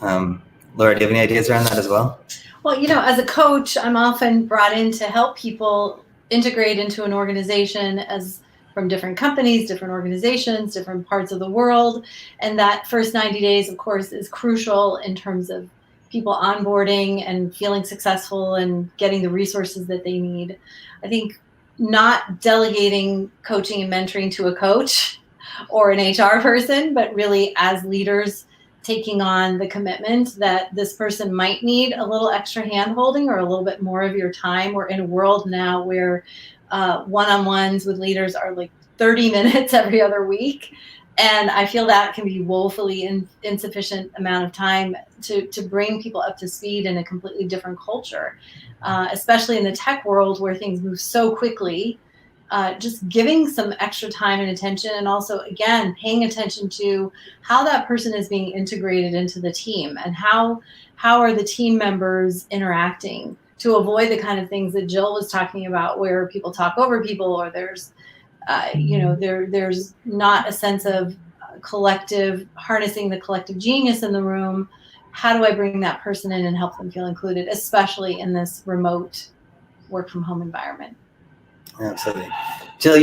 Laura, do you have any ideas around that as well? Well, you know, as a coach, I'm often brought in to help people integrate into an organization as from different companies, different organizations, different parts of the world. And that first 90 days, of course, is crucial in terms of people onboarding and feeling successful and getting the resources that they need. I think not delegating coaching and mentoring to a coach or an HR person, but really as leaders taking on the commitment that this person might need a little extra hand-holding or a little bit more of your time. We're in a world now where one-on-ones with leaders are like 30 minutes every other week. And I feel that can be woefully insufficient amount of time to bring people up to speed in a completely different culture, especially in the tech world where things move so quickly. Just giving some extra time and attention, and also, again, paying attention to how that person is being integrated into the team and how are the team members interacting, to avoid the kind of things that Jill was talking about, where people talk over people, or there's there's not a sense of harnessing the collective genius in the room. How do I bring that person in and help them feel included, especially in this remote work from home environment? Absolutely. Jill,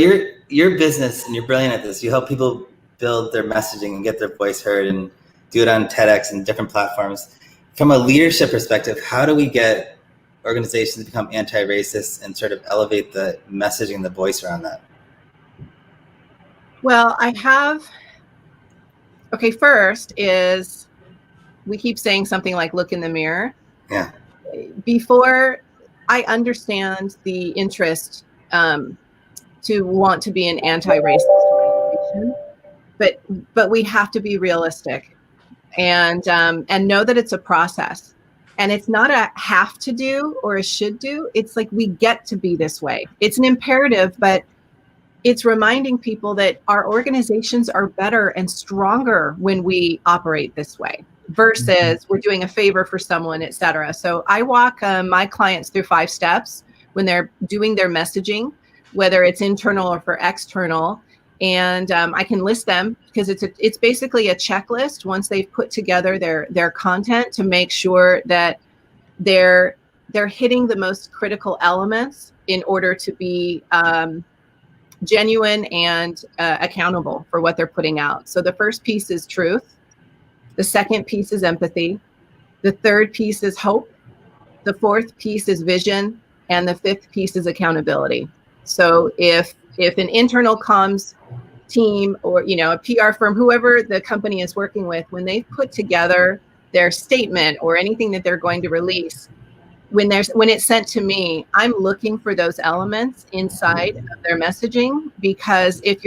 your business, and you're brilliant at this. You help people build their messaging and get their voice heard and do it on TEDx and different platforms. From a leadership perspective, how do we get organizations to become anti-racist and sort of elevate the messaging and the voice around that? Well, I have Okay, first is we keep saying something like look in the mirror. Yeah. Before I understand the interest to want to be an anti-racist organization, but we have to be realistic and know that it's a process. And it's not a have to do or a should do. It's like we get to be this way. It's an imperative, but it's reminding people that our organizations are better and stronger when we operate this way versus we're doing a favor for someone, et cetera. So I walk my clients through 5 steps when they're doing their messaging, whether it's internal or for external. And I can list them because it's basically a checklist once they've put together their content to make sure that they're hitting the most critical elements in order to be genuine and accountable for what they're putting out. So the first piece is truth. The second piece is empathy. The third piece is hope. The fourth piece is vision. And the fifth piece is accountability. So if an internal comms team or, a PR firm, whoever the company is working with, when they put together their statement or anything that they're going to release, when it's sent to me, I'm looking for those elements inside of their messaging, because if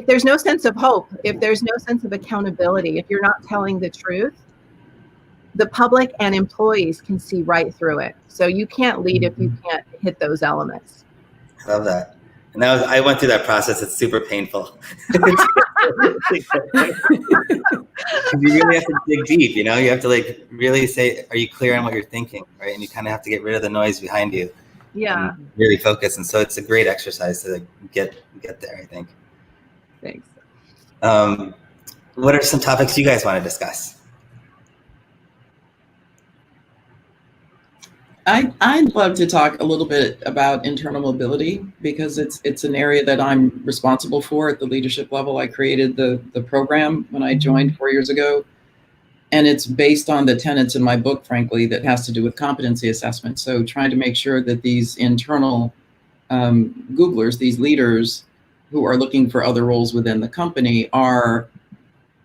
there's no sense of hope, if there's no sense of accountability, if you're not telling the truth, the public and employees can see right through it. So you can't lead if you can't hit those elements. I love that. And I went through that process. It's super painful. You really have to dig deep, you have to really say, are you clear on what you're thinking, right? And you kind of have to get rid of the noise behind you. Yeah. Really focus. And so it's a great exercise to get there, I think. Thanks. What are some topics you guys want to discuss? I'd love to talk a little bit about internal mobility, because it's an area that I'm responsible for at the leadership level. I created the program when I joined 4 years ago, and it's based on the tenets in my book, frankly, that has to do with competency assessment. So trying to make sure that these internal Googlers, these leaders who are looking for other roles within the company, are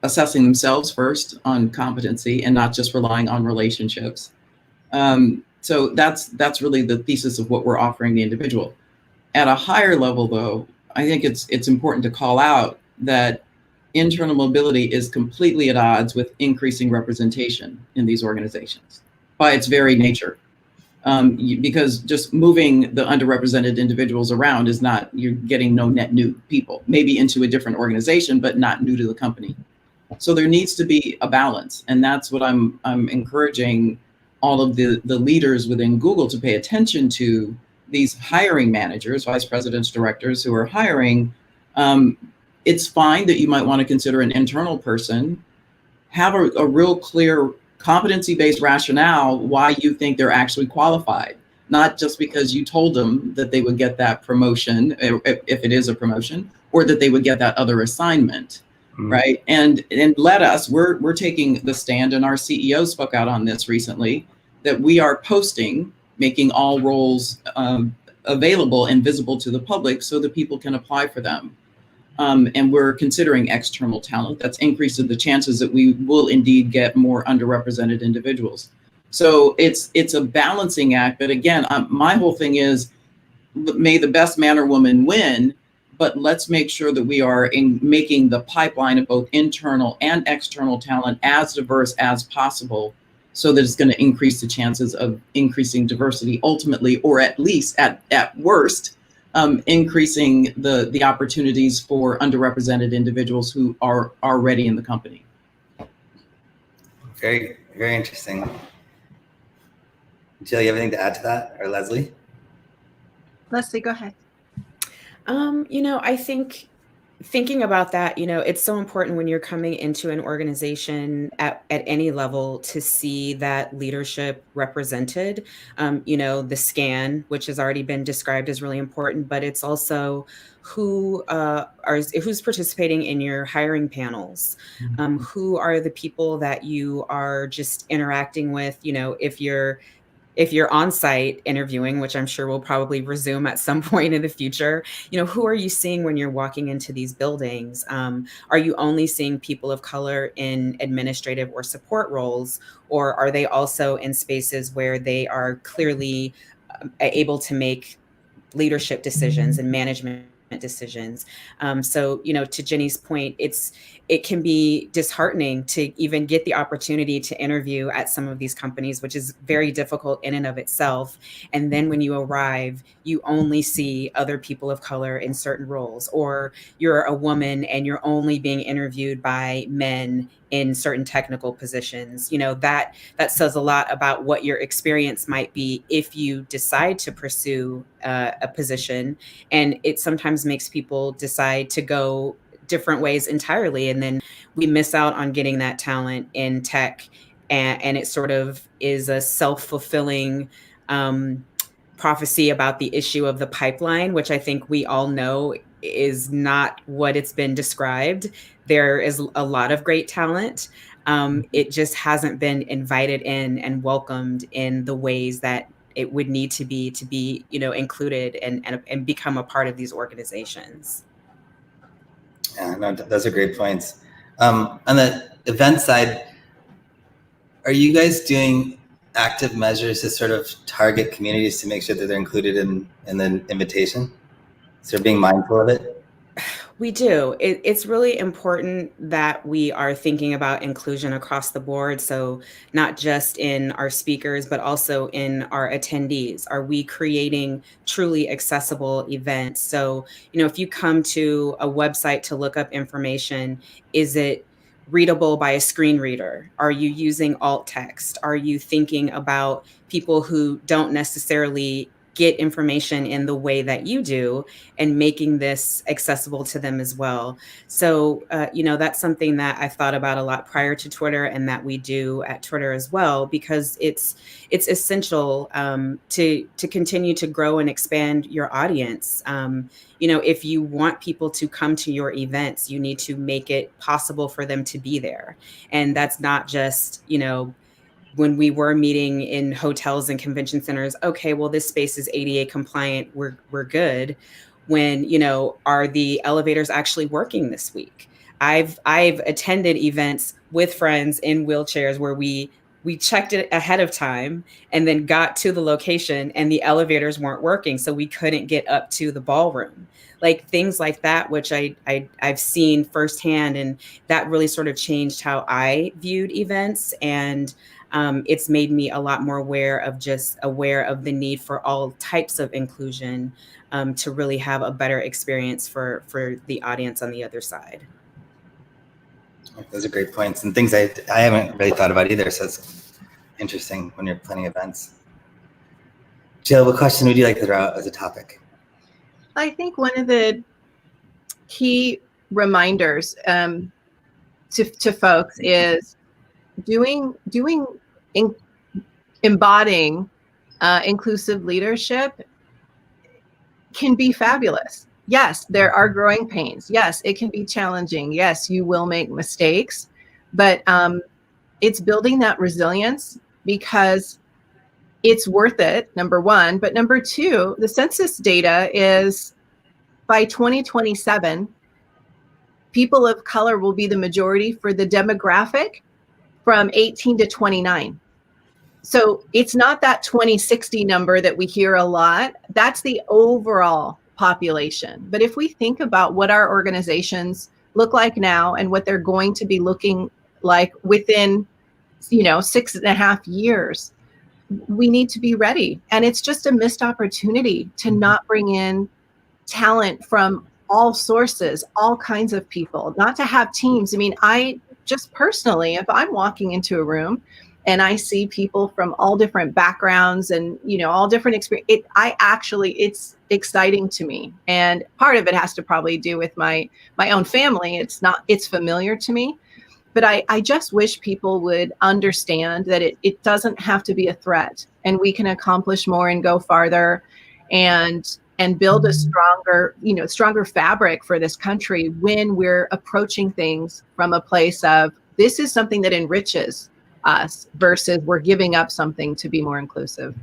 assessing themselves first on competency and not just relying on relationships. So that's really the thesis of what we're offering the individual. At a higher level, though, I think it's important to call out that internal mobility is completely at odds with increasing representation in these organizations by its very nature. Because just moving the underrepresented individuals around is not, you're getting no net new people, maybe into a different organization, but not new to the company. So there needs to be a balance. And that's what I'm encouraging all of the leaders within Google to pay attention to. These hiring managers, vice presidents, directors who are hiring. It's fine that you might want to consider an internal person. Have a real clear competency-based rationale why you think they're actually qualified, not just because you told them that they would get that promotion, if it is a promotion, or that they would get that other assignment. Right. And we're taking the stand, and our CEO spoke out on this recently, that we are posting, making all roles available and visible to the public so that people can apply for them. And we're considering external talent. That's increased the chances that we will indeed get more underrepresented individuals. So it's a balancing act. But again, my whole thing is, may the best man or woman win. But let's make sure that we are making the pipeline of both internal and external talent as diverse as possible, so that it's going to increase the chances of increasing diversity ultimately, or at least at worst, increasing the opportunities for underrepresented individuals who are already in the company. Very, very interesting. Jill, you have anything to add to that, or Leslie? Leslie, go ahead. I think thinking about that, it's so important when you're coming into an organization at any level to see that leadership represented. The scan, which has already been described, is really important, but it's also who's participating in your hiring panels, who are the people that you are just interacting with. If you're if you're on site interviewing, which I'm sure will probably resume at some point in the future, who are you seeing when you're walking into these buildings? Are you only seeing people of color in administrative or support roles, or are they also in spaces where they are clearly able to make leadership decisions and management decisions? So, to Jenny's point, it can be disheartening to even get the opportunity to interview at some of these companies, which is very difficult in and of itself. And then when you arrive, you only see other people of color in certain roles, or you're a woman and you're only being interviewed by men in certain technical positions. That says a lot about what your experience might be if you decide to pursue a position. And it sometimes makes people decide to go different ways entirely. And then we miss out on getting that talent in tech. And it sort of is a self-fulfilling prophecy about the issue of the pipeline, which I think we all know is not what it's been described. There is a lot of great talent. It just hasn't been invited in and welcomed in the ways that it would need to be, included and become a part of these organizations. Yeah, no, those are great points. On the event side, are you guys doing active measures to sort of target communities to make sure that they're included in the invitation? So being mindful of it? We do. It's really important that we are thinking about inclusion across the board. So not just in our speakers, but also in our attendees. Are we creating truly accessible events? So, if you come to a website to look up information, is it readable by a screen reader? Are you using alt text? Are you thinking about people who don't necessarily get information in the way that you do and making this accessible to them as well? So, that's something that I've thought about a lot prior to Twitter, and that we do at Twitter as well, because it's essential to continue to grow and expand your audience. If you want people to come to your events, you need to make it possible for them to be there. And that's not just, when we were meeting in hotels and convention centers, okay, well, this space is ADA compliant, we're good. When, are the elevators actually working this week? I've attended events with friends in wheelchairs where we checked it ahead of time and then got to the location and the elevators weren't working, so we couldn't get up to the ballroom. Like things like that, which I've seen firsthand, and that really sort of changed how I viewed events. And it's made me a lot more aware of the need for all types of inclusion to really have a better experience for the audience on the other side. Those are great points and things I haven't really thought about either. So it's interesting when you're planning events. Jill, what question would you like to throw out as a topic? I think one of the key reminders to folks is embodying inclusive leadership can be fabulous. Yes, there are growing pains. Yes, it can be challenging. Yes, you will make mistakes, but it's building that resilience, because it's worth it, number one. But number two, the census data is by 2027, people of color will be the majority for the demographic from 18 to 29. So it's not that 2060 number that we hear a lot. That's the overall population. But if we think about what our organizations look like now and what they're going to be looking like within, 6.5 years, we need to be ready. And it's just a missed opportunity to not bring in talent from all sources, all kinds of people, not to have teams. I mean, I just personally, if I'm walking into a room and I see people from all different backgrounds and, all different experience, it's exciting to me. And part of it has to probably do with my own family. It's familiar to me, but I just wish people would understand that it doesn't have to be a threat, and we can accomplish more and go farther and build a stronger fabric for this country when we're approaching things from a place of, this is something that enriches us versus we're giving up something to be more inclusive.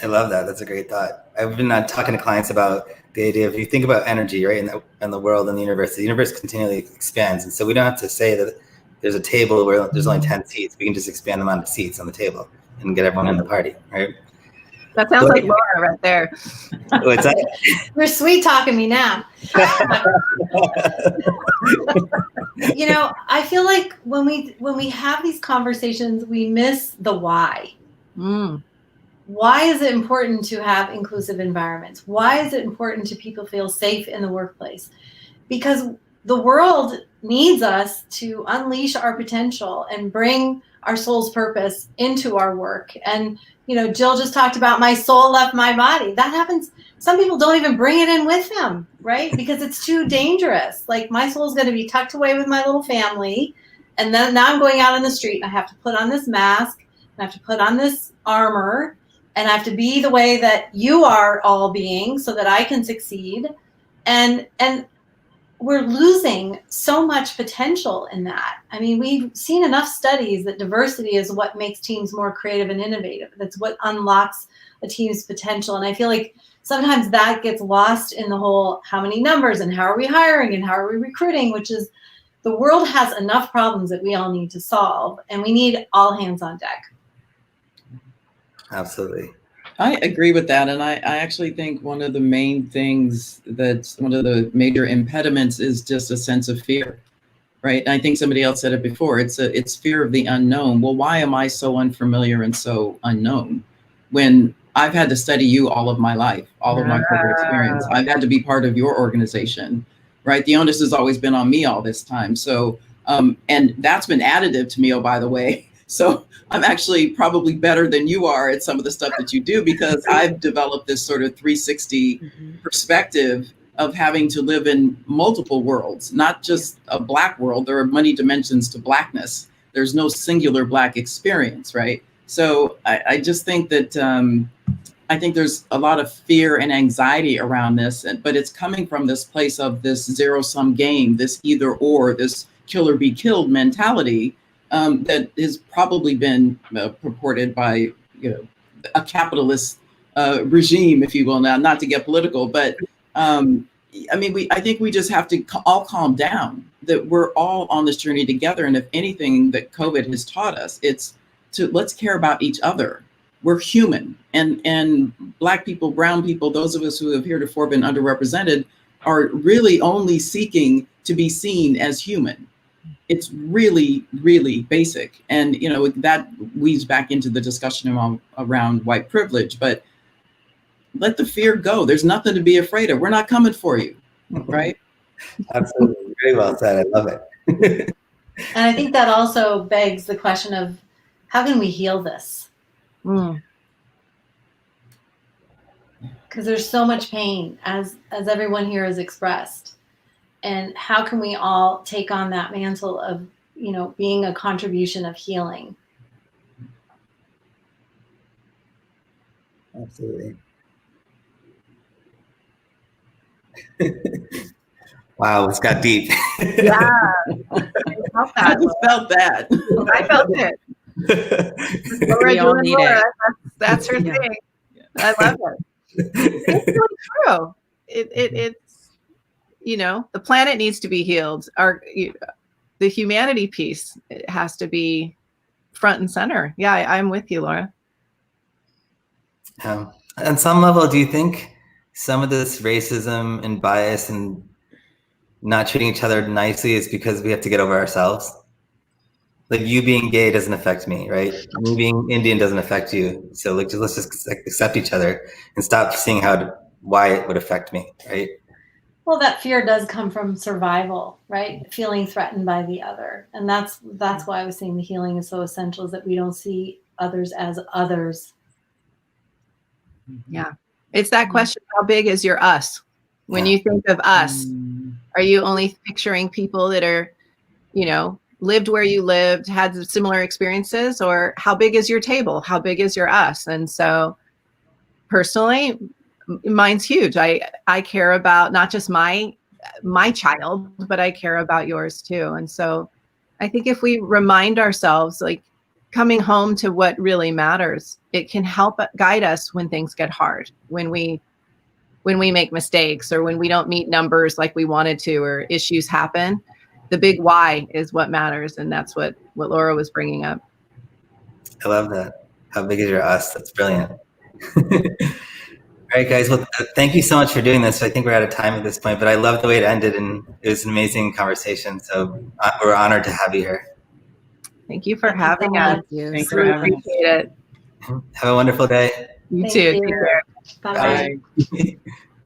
I love that. That's a great thought. I've been talking to clients about the idea of, you think about energy, right, in the world and the universe continually expands. And so we don't have to say that there's a table where there's only 10 seats. We can just expand the amount of seats on the table and get everyone in the party, right? That sounds like Laura right there. What's that? You're sweet talking me now. You know, I feel like when we have these conversations, we miss the why. Mm. Why is it important to have inclusive environments? Why is it important to people feel safe in the workplace? Because the world needs us to unleash our potential and bring our soul's purpose into our work. And, you know, Jill just talked about my soul left my body. That happens. Some people don't even bring it in with them, right? Because it's too dangerous. Like, my soul's going to be tucked away with my little family. And then now I'm going out on the street and I have to put on this mask, and I have to put on this armor, and I have to be the way that you are all being so that I can succeed. And we're losing so much potential in that. I mean, we've seen enough studies that diversity is what makes teams more creative and innovative. That's what unlocks a team's potential. And I feel like sometimes that gets lost in the whole, how many numbers and how are we hiring and how are we recruiting, which is, the world has enough problems that we all need to solve, and we need all hands on deck. Absolutely. I agree with that. And I actually think one of the main things, that's one of the major impediments, is just a sense of fear, right? And I think somebody else said it before. It's fear of the unknown. Well, why am I so unfamiliar and so unknown when I've had to study you all of my life, all of my career experience? I've had to be part of your organization, right? The onus has always been on me all this time. So, and that's been additive to me, oh, by the way. So I'm actually probably better than you are at some of the stuff that you do, because I've developed this sort of 360 perspective of having to live in multiple worlds, not just a Black world. There are many dimensions to Blackness. There's no singular Black experience, right? So I just think that I think there's a lot of fear and anxiety around this, but it's coming from this place of this zero-sum game, this either or, this kill or be killed mentality. That has probably been purported by, you know, a capitalist regime, if you will. Now, not to get political, but I mean, I think we just have to all calm down. That we're all on this journey together, and if anything that COVID has taught us, it's to let's care about each other. We're human, and Black people, brown people, those of us who have heretofore been underrepresented, are really only seeking to be seen as human. It's really, really basic. And, you know, that weaves back into the discussion around white privilege, but let the fear go. There's nothing to be afraid of. We're not coming for you, right? Absolutely. Very well said. I love it. And I think that also begs the question of, how can we heal this? Mm. Because there's so much pain, as everyone here has expressed. And how can we all take on that mantle of, you know, being a contribution of healing? Absolutely. Wow, it's got deep. Yeah. I just felt that. I felt it. Laura, We all you and need Laura, it. that's her thing. I love it. It's really true. It's, you know, the planet needs to be healed. The humanity piece, it has to be front and center. Yeah, I'm with you, Laura. On some level, do you think some of this racism and bias and not treating each other nicely is because we have to get over ourselves? Like, you being gay doesn't affect me, right? Me being Indian doesn't affect you. So like, let's just accept each other and stop seeing why it would affect me, right? Well, that fear does come from survival, right? Feeling threatened by the other. And that's why I was saying the healing is so essential, is that we don't see others as others. Yeah. It's that question, how big is your us? When you think of us, are you only picturing people that are, you know, lived where you lived, had similar experiences, or how big is your table? How big is your us? And so personally, mine's huge. I care about not just my child, but I care about yours too. And so I think if we remind ourselves, like, coming home to what really matters. It can help guide us when things get hard, when we make mistakes or when we don't meet numbers like we wanted to, or issues happen. The big why is what matters. And that's what Laura was bringing up. I love that. How big is your us? That's brilliant. All right, guys. Well, thank you so much for doing this. I think we're out of time at this point, but I love the way it ended, and it was an amazing conversation. So we're honored to have you here. Thank you for having us. Thank you. Thanks so for Really having us. appreciate it. Have a wonderful day. You Thank too. you. Take care. Bye-bye. Bye.